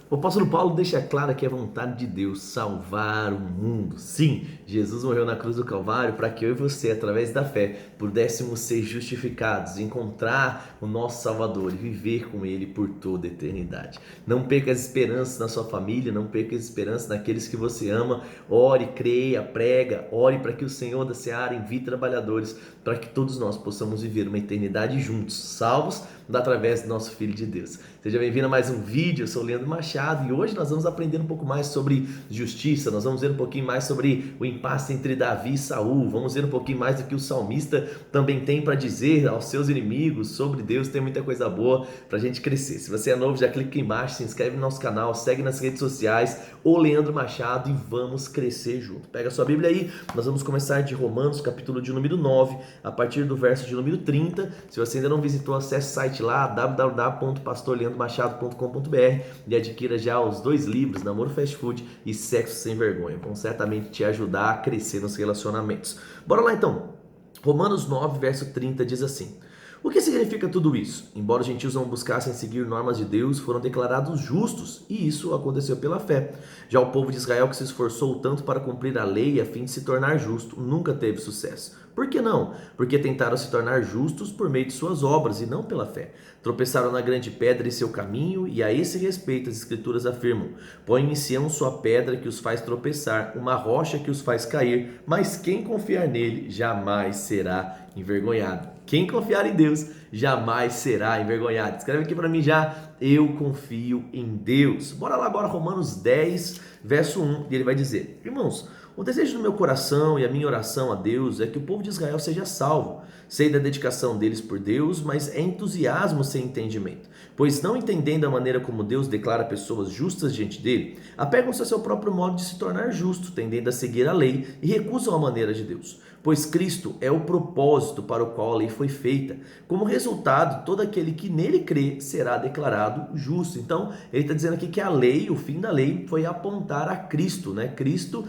O apóstolo Paulo deixa claro que é vontade de Deus salvar o mundo. Sim, Jesus morreu na cruz do Calvário para que eu e você, através da fé, pudéssemos ser justificados, encontrar o nosso Salvador e viver com Ele por toda a eternidade. Não perca as esperanças na sua família, não perca as esperanças naqueles que você ama. Ore, creia, prega, ore para que o Senhor da Seara envie trabalhadores para que todos nós possamos viver uma eternidade juntos, salvos através do nosso Filho de Deus. Seja bem-vindo a mais um vídeo, eu sou o Leandro Machado e hoje nós vamos aprender um pouco mais sobre justiça, nós vamos ver um pouquinho mais sobre o impasse entre Davi e Saul, vamos ver um pouquinho mais do que o salmista também tem para dizer aos seus inimigos sobre Deus. Tem muita coisa boa para a gente crescer. Se você é novo, já clica aqui embaixo, se inscreve no nosso canal, segue nas redes sociais, o Leandro Machado, e vamos crescer junto. Pega a sua Bíblia aí, nós vamos começar de Romanos, capítulo de número 9, a partir do verso de número 30. Se você ainda não visitou, acesse o site lá, www.pastorleandromachado.com.br, e adquira já os 2 livros, Namoro Fast Food e Sexo Sem Vergonha. Vão certamente te ajudar a crescer nos relacionamentos. Bora lá então. Romanos 9, verso 30 diz assim: o que significa tudo isso? Embora os gentios não buscassem seguir normas de Deus, foram declarados justos, e isso aconteceu pela fé. Já o povo de Israel, que se esforçou tanto para cumprir a lei a fim de se tornar justo, nunca teve sucesso. Por que não? Porque tentaram se tornar justos por meio de suas obras e não pela fé. Tropeçaram na grande pedra em seu caminho, e a esse respeito as Escrituras afirmam: põe em Sião sua pedra que os faz tropeçar, uma rocha que os faz cair, mas quem confiar nele jamais será envergonhado. Quem confiar em Deus jamais será envergonhado. Escreve aqui para mim já: eu confio em Deus. Bora lá agora, Romanos 10, verso 1, e ele vai dizer: irmãos, o desejo do meu coração e a minha oração a Deus é que o povo de Israel seja salvo. Sei da dedicação deles por Deus, mas é entusiasmo sem entendimento. Pois não entendendo a maneira como Deus declara pessoas justas diante dele, apegam-se ao seu próprio modo de se tornar justo, tendendo a seguir a lei e recusam a maneira de Deus. Pois Cristo é o propósito para o qual a lei foi feita. Como resultado, todo aquele que nele crê será declarado justo. Então, ele está dizendo aqui que a lei, o fim da lei, foi apontar a Cristo, né? Cristo,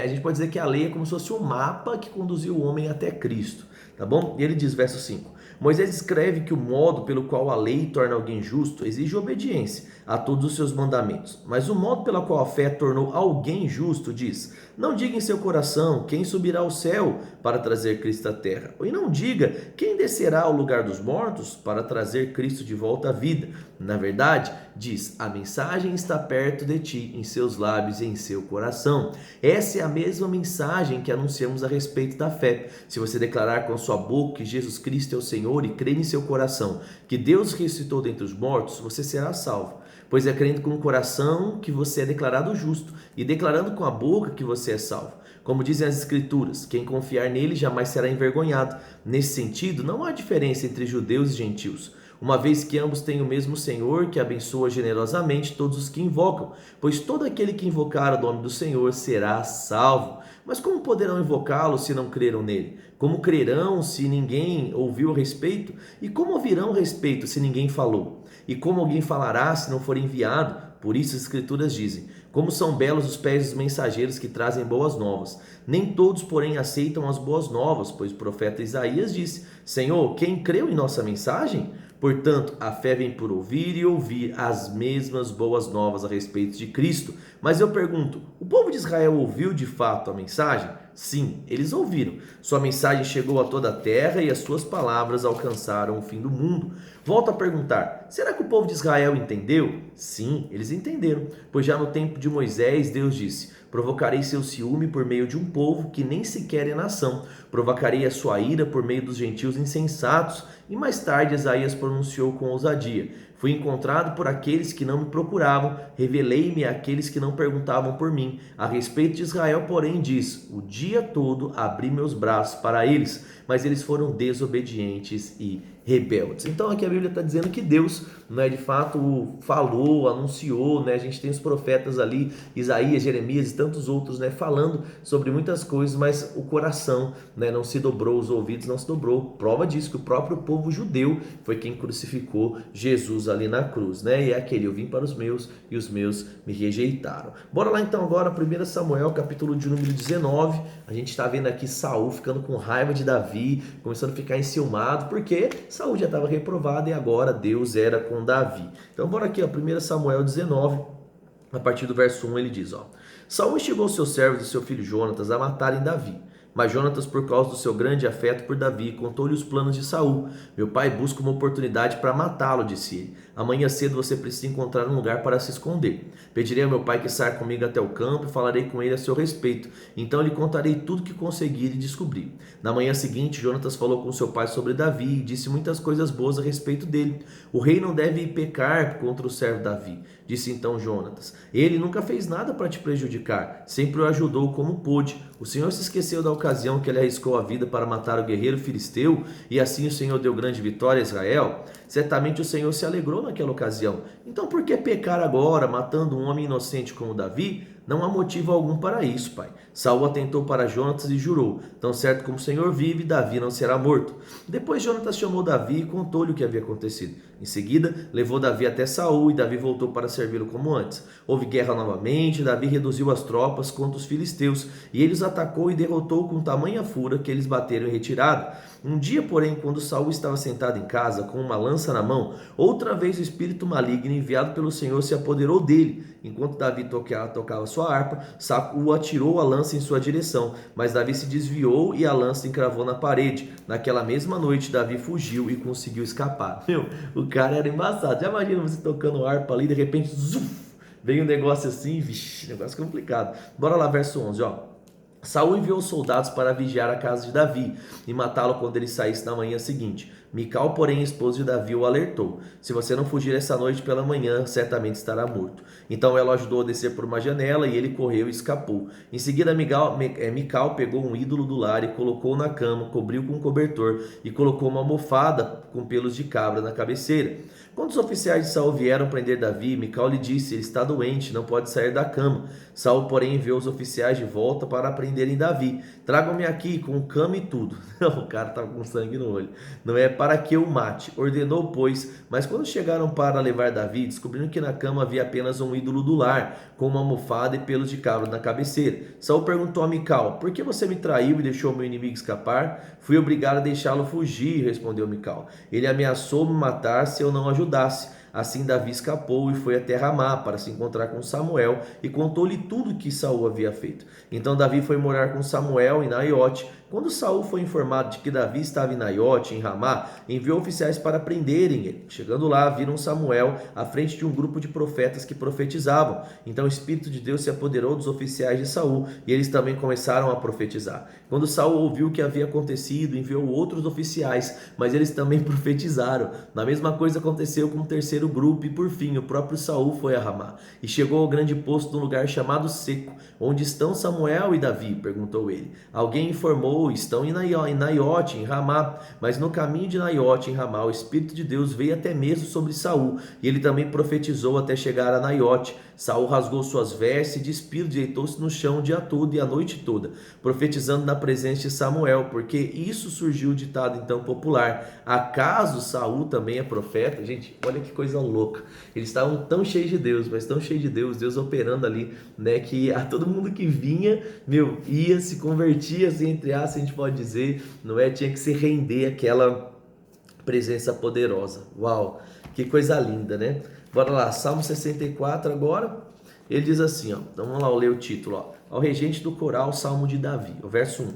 a gente pode dizer que a lei é como se fosse um mapa que conduziu o homem até Cristo, tá bom? E ele diz, verso 5: Moisés escreve que o modo pelo qual a lei torna alguém justo exige obediência a todos os seus mandamentos. Mas o modo pelo qual a fé tornou alguém justo diz: não diga em seu coração quem subirá ao céu para trazer Cristo à terra. E não diga quem descerá ao lugar dos mortos para trazer Cristo de volta à vida. Na verdade, diz: a mensagem está perto de ti, em seus lábios e em seu coração. Essa é a mesma mensagem que anunciamos a respeito da fé. Se você declarar com a sua boca que Jesus Cristo é o Senhor e crer em seu coração que Deus ressuscitou dentre os mortos, você será salvo. Pois é crendo com o coração que você é declarado justo, e declarando com a boca que você é salvo. Como dizem as Escrituras, quem confiar nele jamais será envergonhado. Nesse sentido, não há diferença entre judeus e gentios, uma vez que ambos têm o mesmo Senhor, que abençoa generosamente todos os que invocam, pois todo aquele que invocar o nome do Senhor será salvo. Mas como poderão invocá-lo se não creram nele? Como crerão se ninguém ouviu a respeito? E como ouvirão a respeito se ninguém falou? E como alguém falará se não for enviado? Por isso as Escrituras dizem: como são belos os pés dos mensageiros que trazem boas novas. Nem todos, porém, aceitam as boas novas, pois o profeta Isaías disse: Senhor, quem creu em nossa mensagem? Portanto, a fé vem por ouvir e ouvir as mesmas boas novas a respeito de Cristo. Mas eu pergunto, o povo de Israel ouviu de fato a mensagem? Sim, eles ouviram. Sua mensagem chegou a toda a terra e as suas palavras alcançaram o fim do mundo. Volto a perguntar, será que o povo de Israel entendeu? Sim, eles entenderam, pois já no tempo de Moisés, Deus disse: provocarei seu ciúme por meio de um povo que nem sequer é nação. Provocarei a sua ira por meio dos gentios insensatos. E mais tarde Isaías pronunciou com ousadia: fui encontrado por aqueles que não me procuravam, revelei-me àqueles que não perguntavam por mim. A respeito de Israel, porém, diz: o dia todo abri meus braços para eles, mas eles foram desobedientes e rebeldes. Então aqui a Bíblia está dizendo que Deus, né, de fato falou, anunciou, né? A gente tem os profetas ali, Isaías, Jeremias e tantos outros, né, falando sobre muitas coisas, mas o coração, né, não se dobrou, os ouvidos não se dobrou. Prova disso que o próprio povo judeu foi quem crucificou Jesus ali na cruz, né? E é aquele: eu vim para os meus e os meus me rejeitaram. Bora lá então agora, 1 Samuel, capítulo de número 19. A gente está vendo aqui Saul ficando com raiva de Davi, começando a ficar enciumado, porque Saul já estava reprovado e agora Deus era com Davi. Então bora aqui, ó, 1 Samuel 19, A partir do verso 1 ele diz, ó: Saul instigou seus servos e seu filho Jonatas a matarem Davi. Mas Jonatas, por causa do seu grande afeto por Davi, contou-lhe os planos de Saul. Meu pai busca uma oportunidade para matá-lo, disse ele. Amanhã cedo você precisa encontrar um lugar para se esconder. Pedirei ao meu pai que saia comigo até o campo e falarei com ele a seu respeito. Então lhe contarei tudo que conseguir e descobrir. Na manhã seguinte, Jonatas falou com seu pai sobre Davi e disse muitas coisas boas a respeito dele. O rei não deve pecar contra o servo Davi, disse então Jonatas. Ele nunca fez nada para te prejudicar, sempre o ajudou como pôde. O Senhor se esqueceu da ocasião que ele arriscou a vida para matar o guerreiro filisteu e assim o Senhor deu grande vitória a Israel? Certamente o Senhor se alegrou naquela ocasião. Então por que pecar agora, matando um homem inocente como Davi? Não há motivo algum para isso, pai. Saul atentou para Jonatas e jurou: tão certo como o Senhor vive, Davi não será morto. Depois Jonatas chamou Davi e contou-lhe o que havia acontecido. Em seguida, levou Davi até Saul e Davi voltou para servi-lo como antes. Houve guerra novamente, Davi reduziu as tropas contra os filisteus e ele os atacou e derrotou com tamanha fúria que eles bateram em retirada. Um dia, porém, quando Saul estava sentado em casa com uma lança na mão, outra vez o espírito maligno enviado pelo Senhor se apoderou dele. Enquanto Davi tocava sua harpa, Saul atirou a lança em sua direção, mas Davi se desviou e a lança encravou na parede. Naquela mesma noite, Davi fugiu e conseguiu escapar. O cara era embaçado. Já imagina você tocando harpa ali, de repente, zuf, veio um negócio assim, vixi, negócio complicado. Bora lá, verso 11, ó. Saul enviou soldados para vigiar a casa de Davi e matá-lo quando ele saísse na manhã seguinte. Mical, porém, esposa de Davi, o alertou: se você não fugir essa noite pela manhã, certamente estará morto. Então ela o ajudou a descer por uma janela e ele correu e escapou. Em seguida, Mical pegou um ídolo do lar e colocou na cama, cobriu com um cobertor e colocou uma almofada com pelos de cabra na cabeceira. Quando os oficiais de Saul vieram prender Davi, Mical lhe disse: ele está doente, não pode sair da cama. Saul, porém, enviou os oficiais de volta para prenderem Davi. Tragam-me aqui com cama e tudo. O cara estava com sangue no olho. Não é para que eu mate. Ordenou, pois. Mas quando chegaram para levar Davi, descobriram que na cama havia apenas um ídolo do lar, com uma almofada e pelos de cabra na cabeceira. Saul perguntou a Mical: por que você me traiu e deixou meu inimigo escapar? Fui obrigado a deixá-lo fugir, respondeu Mical. Ele ameaçou me matar se eu não ajudasse. Assim Davi escapou e foi até Ramá para se encontrar com Samuel e contou-lhe tudo o que Saul havia feito. Então Davi foi morar com Samuel em Naiote. Quando Saul foi informado de que Davi estava em Naiote, em Ramá, enviou oficiais para prenderem ele. Chegando lá, viram Samuel à frente de um grupo de profetas que profetizavam. Então o Espírito de Deus se apoderou dos oficiais de Saul e eles também começaram a profetizar. Quando Saul ouviu o que havia acontecido, enviou outros oficiais, mas eles também profetizaram. Na mesma coisa aconteceu com o terceiro grupo e por fim o próprio Saul foi a Ramá e chegou ao grande posto num lugar chamado Seco. Onde estão Samuel e Davi? Perguntou ele. Alguém informou: estão em Naiote, em Ramá. Mas no caminho de Naiote, em Ramá, o Espírito de Deus veio até mesmo sobre Saul, e ele também profetizou até chegar a Naiote. Saul rasgou suas vestes e despido, deitou-se no chão o dia todo e a noite toda, profetizando na presença de Samuel, porque isso surgiu o ditado então popular: acaso Saul também é profeta? Gente, olha que coisa louca. Eles estavam tão cheios de Deus, mas tão cheios de Deus operando ali, né, que a todo mundo que vinha, ia, se convertia, assim, entre aspas, a gente pode dizer, não é? Tinha que se render àquela presença poderosa. Uau, que coisa linda, né? Bora lá, Salmo 64 agora. Ele diz assim, ó, então vamos lá ler o título, ó. Ao regente do coral, Salmo de Davi, o verso 1.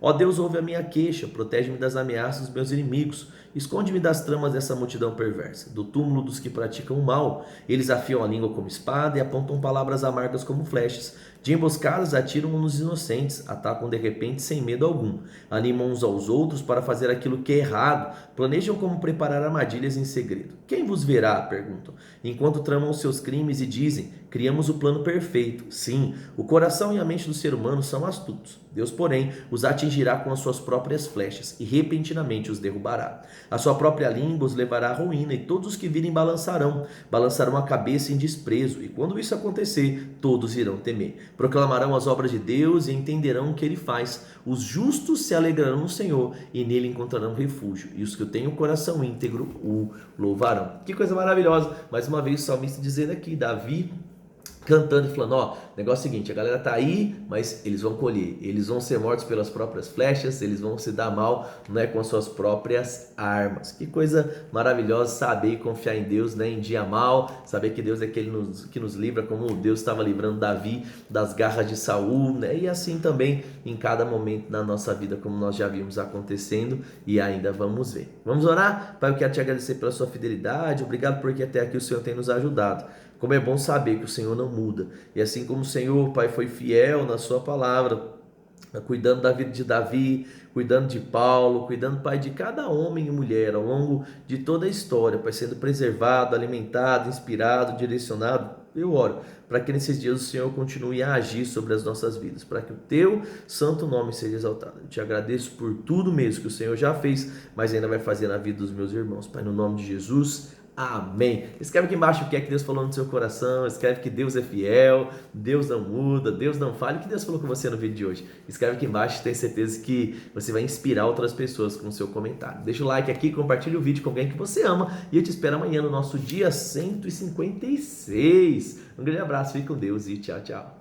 Ó Deus, ouve a minha queixa, protege-me das ameaças dos meus inimigos, esconde-me das tramas dessa multidão perversa, do túmulo dos que praticam o mal. Eles afiam a língua como espada e apontam palavras amargas como flechas. De emboscadas atiram nos inocentes, atacam de repente sem medo algum. Animam uns aos outros para fazer aquilo que é errado, planejam como preparar armadilhas em segredo. Quem vos verá? Perguntam, enquanto tramam seus crimes e dizem: criamos o plano perfeito. Sim, o coração e a mente do ser humano são astutos. Deus, porém, os atingirá com as suas próprias flechas e repentinamente os derrubará. A sua própria língua os levará à ruína e todos os que virem balançarão a cabeça em desprezo. E quando isso acontecer, todos irão temer. Proclamarão as obras de Deus e entenderão o que ele faz. Os justos se alegrarão no Senhor e nele encontrarão refúgio. E os que têm o coração íntegro o louvarão. Que coisa maravilhosa. Mais uma vez o salmista dizendo aqui, Davi cantando e falando, ó, negócio é o seguinte, a galera tá aí, mas eles vão colher, eles vão ser mortos pelas próprias flechas, eles vão se dar mal, né, com as suas próprias armas. Que coisa maravilhosa saber e confiar em Deus, né, em dia mal, saber que Deus é aquele que nos livra, como Deus estava livrando Davi das garras de Saul, né, e assim também em cada momento da nossa vida, como nós já vimos acontecendo e ainda vamos ver. Vamos orar? Pai, eu quero te agradecer pela sua fidelidade, obrigado porque até aqui o Senhor tem nos ajudado. Como é bom saber que o Senhor não muda. E assim como o Senhor, Pai, foi fiel na sua palavra, cuidando da vida de Davi, cuidando de Paulo, cuidando, Pai, de cada homem e mulher ao longo de toda a história, Pai, sendo preservado, alimentado, inspirado, direcionado. Eu oro para que nesses dias o Senhor continue a agir sobre as nossas vidas, para que o teu santo nome seja exaltado. Eu te agradeço por tudo mesmo que o Senhor já fez, mas ainda vai fazer na vida dos meus irmãos. Pai, no nome de Jesus. Amém. Escreve aqui embaixo o que é que Deus falou no seu coração. Escreve que Deus é fiel, Deus não muda, Deus não falha. O que Deus falou com você no vídeo de hoje? Escreve aqui embaixo, tenho certeza que você vai inspirar outras pessoas com o seu comentário. Deixa o like aqui, compartilha o vídeo com alguém que você ama e eu te espero amanhã no nosso dia 156. Um grande abraço, fique com Deus e tchau, tchau.